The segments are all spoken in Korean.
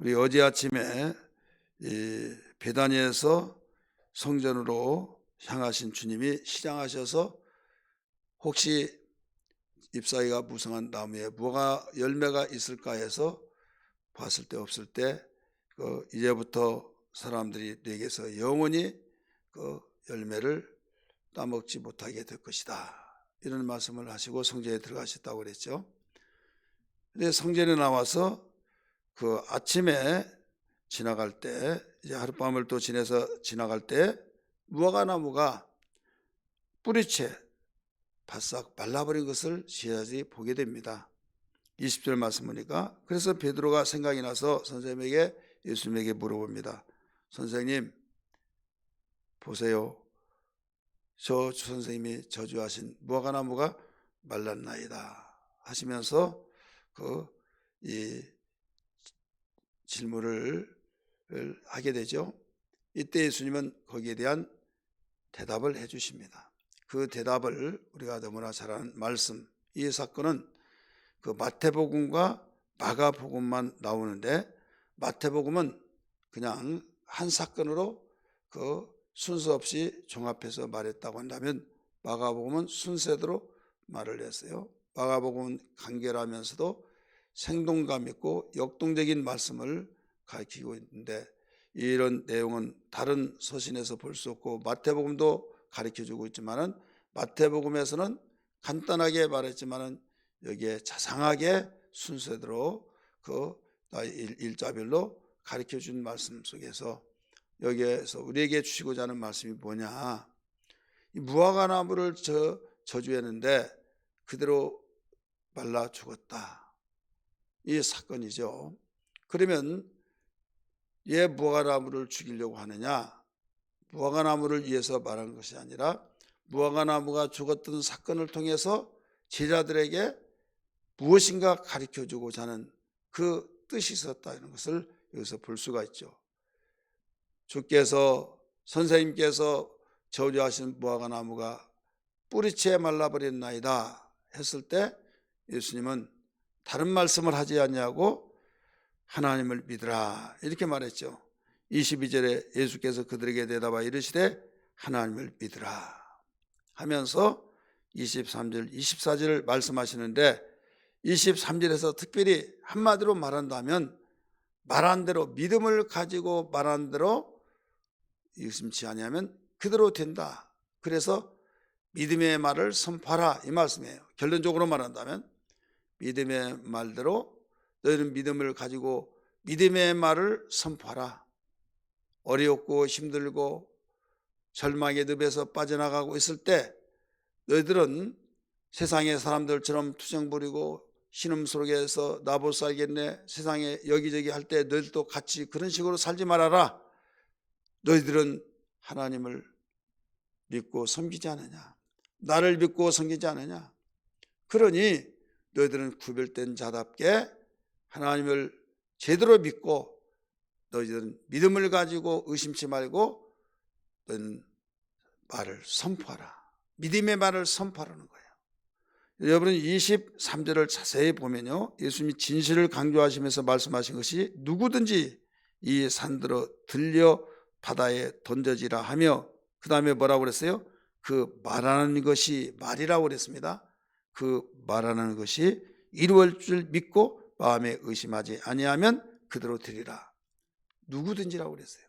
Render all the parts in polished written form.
우리 어제 아침에 이 베다니에서 성전으로 향하신 주님이 시장하셔서 혹시 잎사귀가 무성한 나무에 무화과 열매가 있을까 해서 봤을 때 없을 때 이제부터 사람들이 내게서 영원히 그 열매를 따먹지 못하게 될 것이다, 이런 말씀을 하시고 성전에 들어가셨다고 그랬죠. 근데 성전에 나와서 그 아침에 지나갈 때, 이제 하룻밤을 또 지내서 지나갈 때 무화과 나무가 뿌리채 바싹 말라버린 것을 제자들이 보게 됩니다. 20절 말씀 보니까, 그래서 베드로가 생각이 나서 선생님에게, 예수님에게 물어봅니다. 선생님, 보세요. 저 선생님이 저주하신 무화과 나무가 말랐나이다 하시면서 이 질문을 하게 되죠. 이때 예수님은 거기에 대한 대답을 해 주십니다. 그 대답을 우리가 너무나 잘 아는 말씀, 이 사건은 그 마태복음과 마가복음만 나오는데, 마태복음은 그냥 한 사건으로 그 순서 없이 종합해서 말했다고 한다면, 마가복음은 순서대로 말을 했어요. 마가복음은 간결하면서도 생동감 있고 역동적인 말씀을 가르치고 있는데, 이런 내용은 다른 서신에서 볼 수 없고 마태복음도 가르쳐주고 있지만은, 마태복음에서는 간단하게 말했지만은 여기에 자상하게 순서대로 그 일자별로 가르쳐준 말씀 속에서 여기에서 우리에게 주시고자 하는 말씀이 뭐냐, 이 무화과 나무를 저주했는데 그대로 말라 죽었다, 이 사건이죠. 그러면 왜 무화과나무를 죽이려고 하느냐? 무화과나무를 위해서 말한 것이 아니라 무화과나무가 죽었던 사건을 통해서 제자들에게 무엇인가 가르쳐주고자 하는 그 뜻이 있었다는 것을 여기서 볼 수가 있죠. 주께서, 선생님께서 저주하신 무화과나무가 뿌리채 말라버렸나이다 했을 때 예수님은 다른 말씀을 하지 않냐고 하나님을 믿으라, 이렇게 말했죠. 22절에 예수께서 그들에게 대답하여 이르시되 하나님을 믿으라 하면서 23절, 24절을 말씀하시는데, 23절에서 특별히 한마디로 말한다면, 말한 대로, 믿음을 가지고 말한 대로 의심치 아니하면 그대로 된다. 그래서 믿음의 말을 선포하라, 이 말씀이에요. 결론적으로 말한다면 믿음의 말대로 너희는 믿음을 가지고 믿음의 말을 선포하라. 어렵고 힘들고 절망의 늪에서 빠져나가고 있을 때 너희들은 세상의 사람들처럼 투정 부리고 신음 속에서 나못 살겠네, 세상에 여기저기 할 때 너희들도 같이 그런 식으로 살지 말아라. 너희들은 하나님을 믿고 섬기지 않느냐, 나를 믿고 섬기지 않느냐. 그러니 너희들은 구별된 자답게 하나님을 제대로 믿고 너희들은 믿음을 가지고 의심치 말고 너희는 말을 선포하라. 믿음의 말을 선포하라는 거예요. 여러분 23절을 자세히 보면요, 예수님이 진실을 강조하시면서 말씀하신 것이 누구든지 이 산들어 들려 바다에 던져지라 하며, 그 다음에 뭐라고 그랬어요? 그 말하는 것이, 말이라고 그랬습니다. 그 말하는 것이 이루어질 줄 믿고 마음에 의심하지 아니하면 그대로 드리라. 누구든지라고 그랬어요.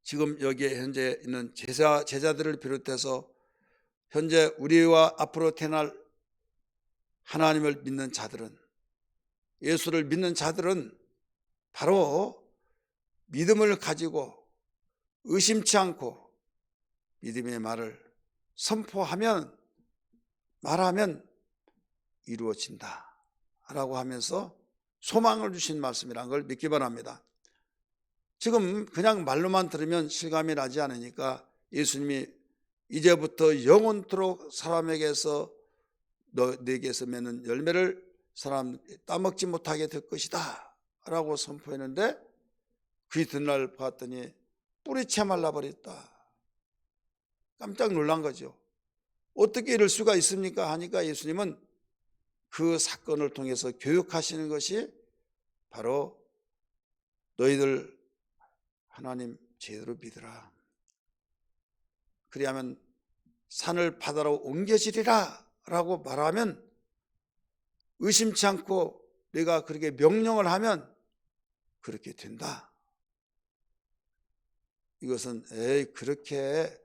지금 여기에 현재 있는 제자들을 비롯해서 현재 우리와 앞으로 태어날 하나님을 믿는 자들은, 예수를 믿는 자들은 바로 믿음을 가지고 의심치 않고 믿음의 말을 선포하면, 말하면 이루어진다 라고 하면서 소망을 주신 말씀이라는 걸 믿기 바랍니다. 지금 그냥 말로만 들으면 실감이 나지 않으니까 예수님이 이제부터 영원토록 사람에게서 내게서 맺는 열매를 사람 따먹지 못하게 될 것이다 라고 선포했는데, 그 이튿날 봤더니 뿌리채 말라버렸다. 깜짝 놀란 거죠. 어떻게 이럴 수가 있습니까 하니까 예수님은 그 사건을 통해서 교육하시는 것이 바로 너희들 하나님 제대로 믿으라. 그리하면 산을 바다로 옮겨지리라 라고 말하면 의심치 않고 내가 그렇게 명령을 하면 그렇게 된다. 이것은 그렇게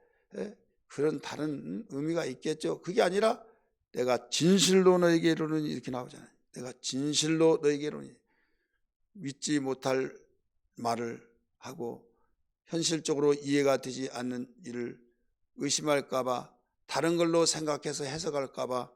그런 다른 의미가 있겠죠. 그게 아니라 내가 진실로 너에게 이르노니 이렇게 나오잖아요. 내가 진실로 너에게 이르노니 믿지 못할 말을 하고 현실적으로 이해가 되지 않는 일을 의심할까 봐 다른 걸로 생각해서 해석할까 봐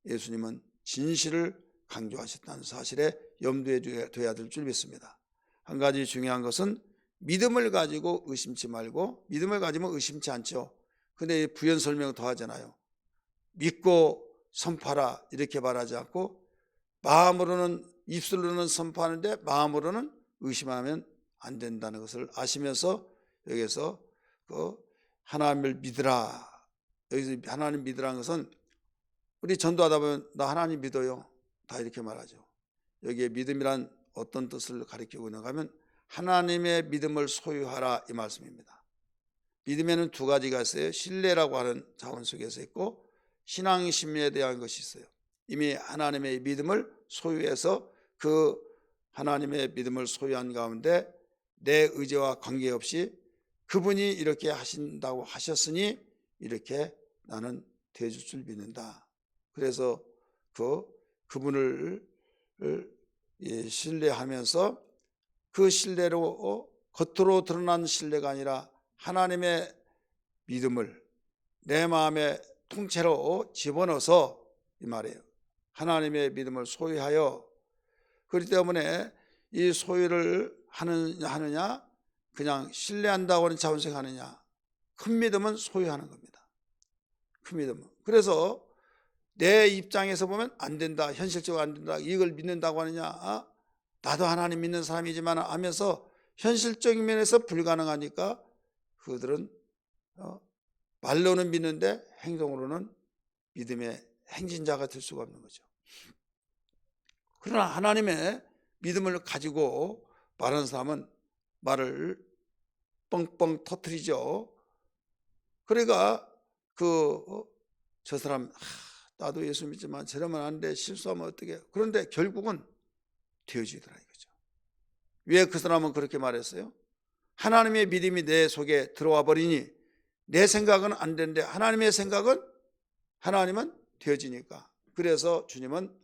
예수님은 진실을 강조하셨다는 사실에 염두에 둬야 될 줄 믿습니다. 한 가지 중요한 것은 믿음을 가지고 의심치 말고 믿음을 가지면 의심치 않죠. 근데 부연 설명을 더 하잖아요. 믿고 선포하라 이렇게 말하지 않고 마음으로는 입술로는 선포하는데 마음으로는 의심하면 안 된다는 것을 아시면서 여기서 그 하나님을 믿으라. 여기서 하나님 믿으라는 것은 우리 전도하다 보면 나 하나님 믿어요. 다 이렇게 말하죠. 여기에 믿음이란 어떤 뜻을 가리키고 있는가 하면 하나님의 믿음을 소유하라 이 말씀입니다. 믿음에는 두 가지가 있어요. 신뢰라고 하는 자원 속에서 있고 신앙심에 대한 것이 있어요. 이미 하나님의 믿음을 소유해서 그 하나님의 믿음을 소유한 가운데 내 의지와 관계없이 그분이 이렇게 하신다고 하셨으니 이렇게 나는 되어줄 줄 믿는다. 그래서 그분을 신뢰하면서 그 신뢰로 겉으로 드러난 신뢰가 아니라 하나님의 믿음을 내 마음의 통째로 집어넣어서 이 말이에요. 하나님의 믿음을 소유하여 그렇기 때문에 이 소유를 하느냐 그냥 신뢰한다고 하는 자원생 하느냐 큰 믿음은 소유하는 겁니다. 큰 믿음은. 그래서 내 입장에서 보면 안 된다. 현실적으로 안 된다. 이걸 믿는다고 하느냐 나도 하나님 믿는 사람이지만 하면서 현실적인 면에서 불가능하니까 그들은 말로는 믿는데 행동으로는 믿음의 행진자가 될 수가 없는 거죠. 그러나 하나님의 믿음을 가지고 말하는 사람은 말을 뻥뻥 터뜨리죠. 그러니까 저 사람 나도 예수 믿지만 저러면 안 돼. 실수하면 어떻게. 그런데 결국은 되어지더라 이거죠. 왜 그 사람은 그렇게 말했어요? 하나님의 믿음이 내 속에 들어와 버리니 내 생각은 안 되는데 하나님의 생각은 하나님은 되어지니까. 그래서 주님은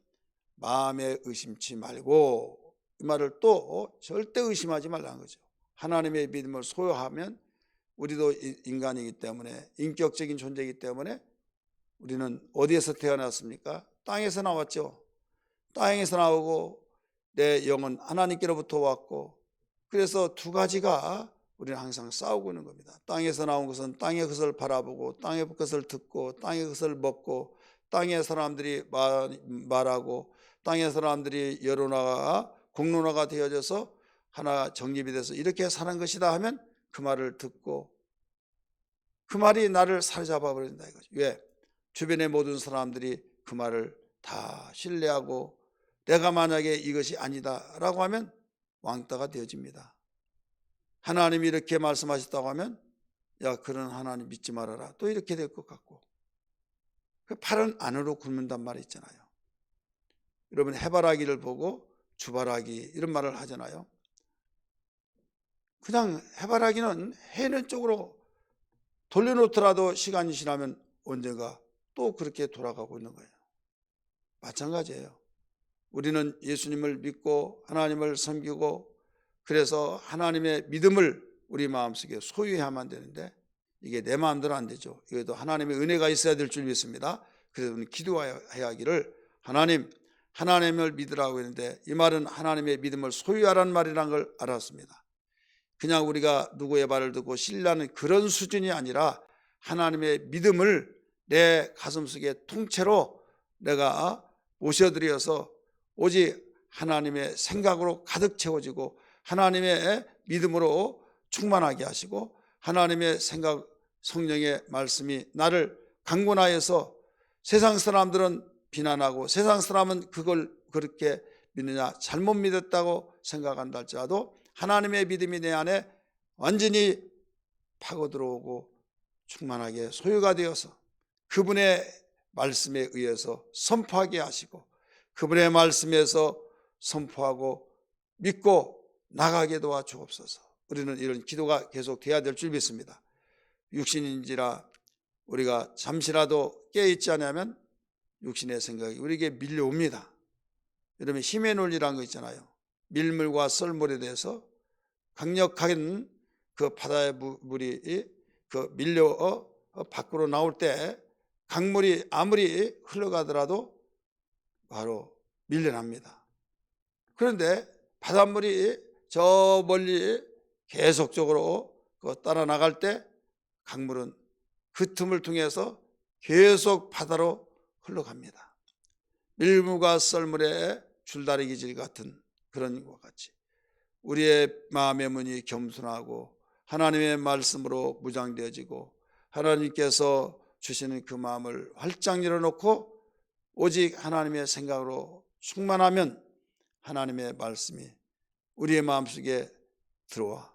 마음에 의심치 말고 이 말을 또 절대 의심하지 말라는 거죠. 하나님의 믿음을 소유하면 우리도 인간이기 때문에 인격적인 존재이기 때문에 우리는 어디에서 태어났습니까? 땅에서 나왔죠. 땅에서 나오고 내 영은 하나님께로부터 왔고 그래서 두 가지가 우리는 항상 싸우고 있는 겁니다. 땅에서 나온 것은 땅의 것을 바라보고 땅의 것을 듣고 땅의 것을 먹고 땅의 사람들이 말하고 땅의 사람들이 여론화가 공론화가 되어져서 하나 정립이 돼서 이렇게 사는 것이다 하면 그 말을 듣고 그 말이 나를 사로잡아 버린다 이거죠. 왜? 주변의 모든 사람들이 그 말을 다 신뢰하고 내가 만약에 이것이 아니다라고 하면 왕따가 되어집니다. 하나님이 이렇게 말씀하셨다고 하면 야 그런 하나님 믿지 말아라 또 이렇게 될 것 같고 팔은 안으로 굽는단 말이 있잖아요. 여러분 해바라기를 보고 주바라기 이런 말을 하잖아요. 그냥 해바라기는 해는 쪽으로 돌려놓더라도 시간이 지나면 언젠가 또 그렇게 돌아가고 있는 거예요. 마찬가지예요. 우리는 예수님을 믿고 하나님을 섬기고 그래서 하나님의 믿음을 우리 마음속에 소유해야만 되는데 이게 내 마음대로 안 되죠. 이것도 하나님의 은혜가 있어야 될 줄 믿습니다. 그래서 우리는 기도해야 하기를 하나님을 믿으라고 했는데 이 말은 하나님의 믿음을 소유하라는 말이라는 걸 알았습니다. 그냥 우리가 누구의 말을 듣고 신뢰하는 그런 수준이 아니라 하나님의 믿음을 내 가슴속에 통째로 내가 모셔드려서 오직 하나님의 생각으로 가득 채워지고 하나님의 믿음으로 충만하게 하시고 하나님의 생각 성령의 말씀이 나를 강권하여서 세상 사람들은 비난하고 세상 사람은 그걸 그렇게 믿느냐? 잘못 믿었다고 생각한다 할지라도 하나님의 믿음이 내 안에 완전히 파고 들어오고 충만하게 소유가 되어서 그분의 말씀에 의해서 선포하게 하시고 그분의 말씀에서 선포하고 믿고 나가게 도와주옵소서. 우리는 이런 기도가 계속 돼야 될 줄 믿습니다. 육신인지라 우리가 잠시라도 깨어있지 않으면 육신의 생각이 우리에게 밀려옵니다. 여러분, 힘의 논리라는 거 있잖아요. 밀물과 썰물에 대해서 강력한 그 바다의 물이 그 밀려 밖으로 나올 때 강물이 아무리 흘러가더라도 바로 밀려납니다. 그런데 바닷물이 저 멀리 계속적으로 따라 나갈 때 강물은 그 틈을 통해서 계속 바다로 흘러갑니다. 밀물과 썰물의 줄다리기질 같은 그런 것과 같이 우리의 마음의 문이 겸손하고 하나님의 말씀으로 무장되어지고 하나님께서 주시는 그 마음을 활짝 열어놓고 오직 하나님의 생각으로 충만하면 하나님의 말씀이 우리의 마음속에 들어와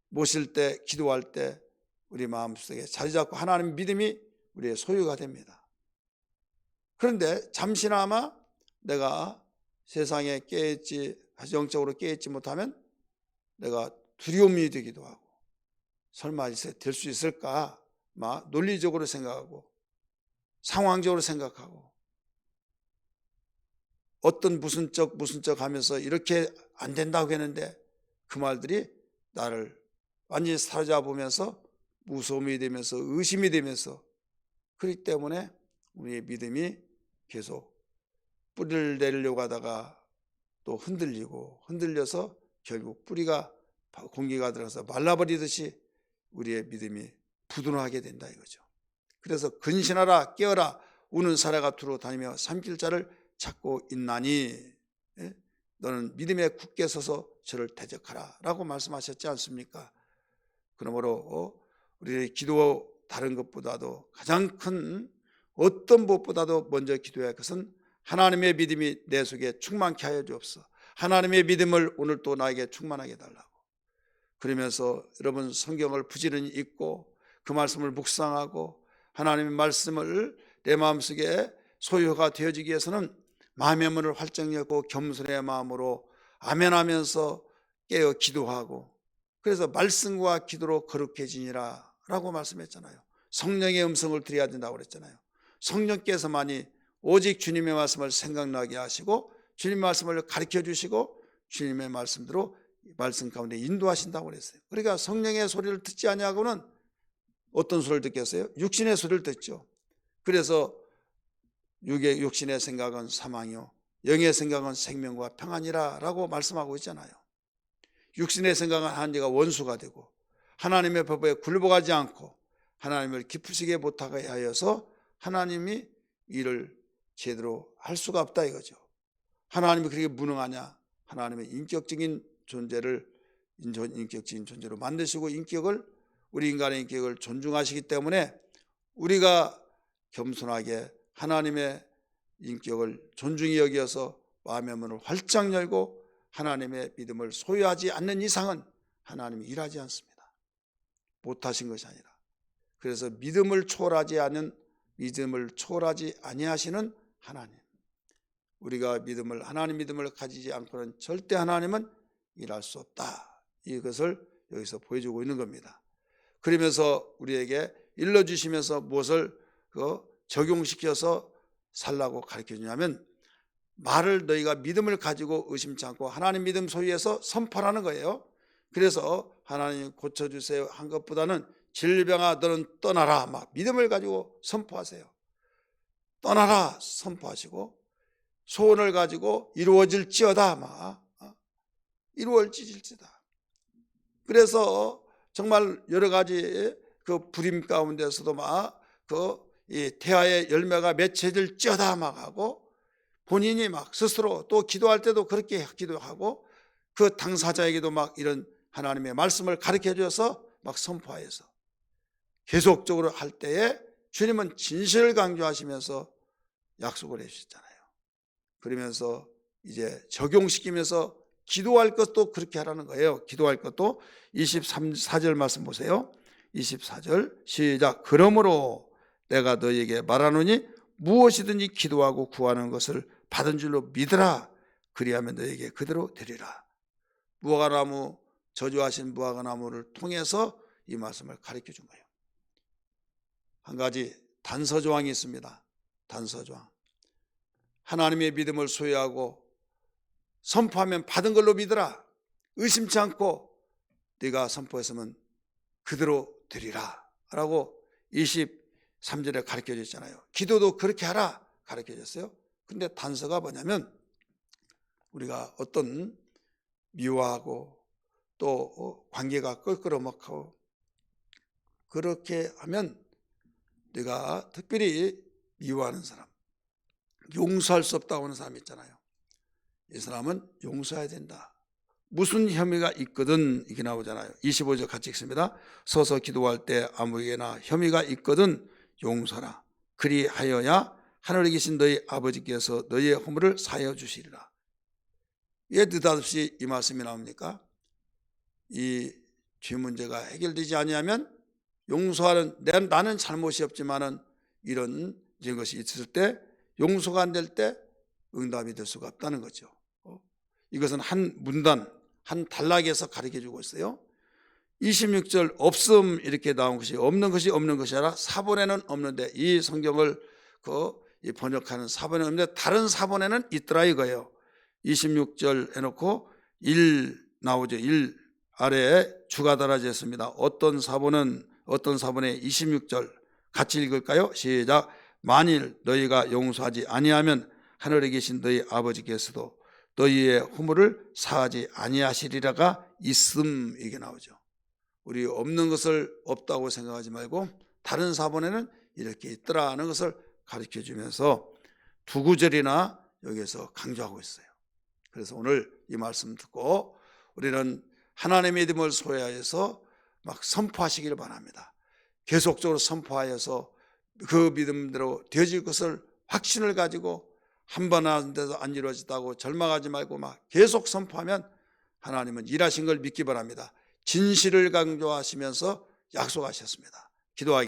모실 때, 기도할 때 우리 마음속에 자리 잡고 하나님 믿음이 우리의 소유가 됩니다. 그런데 잠시나마 내가 세상에 깨있지, 영적으로 깨있지 못하면 내가 두려움이 되기도 하고 설마 될 수 있을까? 막 논리적으로 생각하고 상황적으로 생각하고 어떤 무슨 척 하면서 이렇게 안 된다고 했는데 그 말들이 나를 완전히 사로잡으면서 무서움이 되면서 의심이 되면서 그렇기 때문에 우리의 믿음이 계속 뿌리를 내리려고 하다가 또 흔들려서 결국 뿌리가 공기가 들어가서 말라버리듯이 우리의 믿음이 부도나게 된다 이거죠. 그래서 근신하라 깨어라 우는 사례가 두루 다니며 삼킬자를 찾고 있나니 너는 믿음에 굳게 서서 저를 대적하라 라고 말씀하셨지 않습니까? 그러므로 우리의 기도 다른 것보다도 가장 큰 어떤 무엇보다도 먼저 기도해야 할 것은 하나님의 믿음이 내 속에 충만케 하여 주옵소서. 하나님의 믿음을 오늘 또 나에게 충만하게 해달라고. 그러면서 여러분 성경을 부지런히 읽고 그 말씀을 묵상하고 하나님의 말씀을 내 마음속에 소유가 되어지기 위해서는 마음의 문을 활짝 열고 겸손의 마음으로 아멘하면서 깨어 기도하고 그래서 말씀과 기도로 거룩해지니라 라고 말씀했잖아요. 성령의 음성을 들어야 된다고 그랬잖아요. 성령께서만이 오직 주님의 말씀을 생각나게 하시고 주님의 말씀을 가르쳐 주시고 주님의 말씀대로 말씀 가운데 인도하신다고 그랬어요. 그러니까 성령의 소리를 듣지 아니하고는 어떤 소리를 듣겠어요? 육신의 소리를 듣죠. 그래서 육신의 생각은 사망이요 영의 생각은 생명과 평안이라 라고 말씀하고 있잖아요. 육신의 생각은 하나님과 원수가 되고 하나님의 법에 굴복하지 않고 하나님을 기쁘시게 못하게 하여서 하나님이 일을 제대로 할 수가 없다 이거죠. 하나님이 그렇게 무능하냐? 하나님의 인격적인 존재를 인격적인 존재로 만드시고 우리 인간의 인격을 존중하시기 때문에 우리가 겸손하게 하나님의 인격을 존중히 여기어서 마음의 문을 활짝 열고 하나님의 믿음을 소유하지 않는 이상은 하나님이 일하지 않습니다. 못하신 것이 아니라. 그래서 믿음을 초월하지 아니하시는 하나님. 우리가 하나님 믿음을 가지지 않고는 절대 하나님은 일할 수 없다. 이것을 여기서 보여주고 있는 겁니다. 그러면서 우리에게 일러주시면서 무엇을 적용시켜서 살라고 가르쳐 주냐면 말을 너희가 믿음을 가지고 의심치 않고 하나님 믿음 소유해서 선포하는 거예요. 그래서 하나님 고쳐주세요 한 것보다는 질병아 너는 떠나라 막 믿음을 가지고 선포하세요. 떠나라 선포하시고 소원을 가지고 이루어질지어다 막 이루어질지다. 그래서 정말 여러 가지 그 불임 가운데서도 이 태아의 열매가 맺혀질지어다 막 하고 본인이 막 스스로 또 기도할 때도 그렇게 기도하고 그 당사자에게도 막 이런 하나님의 말씀을 가르쳐 줘서 막 선포하여서 계속적으로 할 때에 주님은 진실을 강조하시면서 약속을 해 주셨잖아요. 그러면서 이제 적용시키면서 기도할 것도 그렇게 하라는 거예요. 기도할 것도 24절 말씀 보세요. 24절 시작. 그러므로 내가 너희에게 말하노니 무엇이든지 기도하고 구하는 것을 받은 줄로 믿으라. 그리하면 너희에게 그대로 되리라. 무화과나무, 저주하신 무화과나무를 통해서 이 말씀을 가르쳐 준 거예요. 한 가지 단서조항이 있습니다. 단서조항. 하나님의 믿음을 소유하고 선포하면 받은 걸로 믿으라. 의심치 않고 네가 선포했으면 그대로 되리라 라고 23절에 가르쳐 줬잖아요. 기도도 그렇게 하라 가르쳐 줬어요. 근데 단서가 뭐냐면 우리가 어떤 미워하고 또 관계가 껄끄러먹고 그렇게 하면 네가 특별히 미워하는 사람, 용서할 수 없다고 하는 사람 있잖아요. 이 사람은 용서해야 된다. 무슨 혐의가 있거든 이게 나오잖아요. 25절 같이 읽습니다. 서서 기도할 때 아무에게나 혐의가 있거든 용서라. 그리하여야 하늘에 계신 너희 아버지께서 너희의 허물을 사하여 주시리라. 왜 느닷없이 이 말씀이 나옵니까? 이 죄 문제가 해결되지 아니하면 용서하는 나는 잘못이 없지만은 이런 것이 있을 때 용서가 안 될 때 응답이 될 수가 없다는 거죠. 이것은 한 문단, 한 단락에서 가르쳐 주고 있어요. 26절 없음 이렇게 나온 것이 없는 것이 아니라 사본에는 없는데 이 성경을 이 번역하는 사본에 없는데 다른 사본에는 있더라 이거예요. 26절 해놓고 1 나오죠. 1 아래에 주가 달아져 있습니다. 어떤 사본에 26절 같이 읽을까요? 시작. 만일 너희가 용서하지 아니하면 하늘에 계신 너희 아버지께서도 너희의 허물을 사하지 아니하시리라가 있음 이게 나오죠. 우리 없는 것을 없다고 생각하지 말고 다른 사본에는 이렇게 있더라는 것을 가르쳐 주면서 두 구절이나 여기에서 강조하고 있어요. 그래서 오늘 이 말씀 듣고 우리는 하나님의 믿음을 소유하여서 막 선포하시기를 바랍니다. 계속적으로 선포하여서 그 믿음대로 되어질 것을 확신을 가지고 한 번 하는데도 안 이루어졌다고 절망하지 말고 막 계속 선포하면 하나님은 일하신 걸 믿기 바랍니다. 진실을 강조하시면서 약속하셨습니다. 기도하기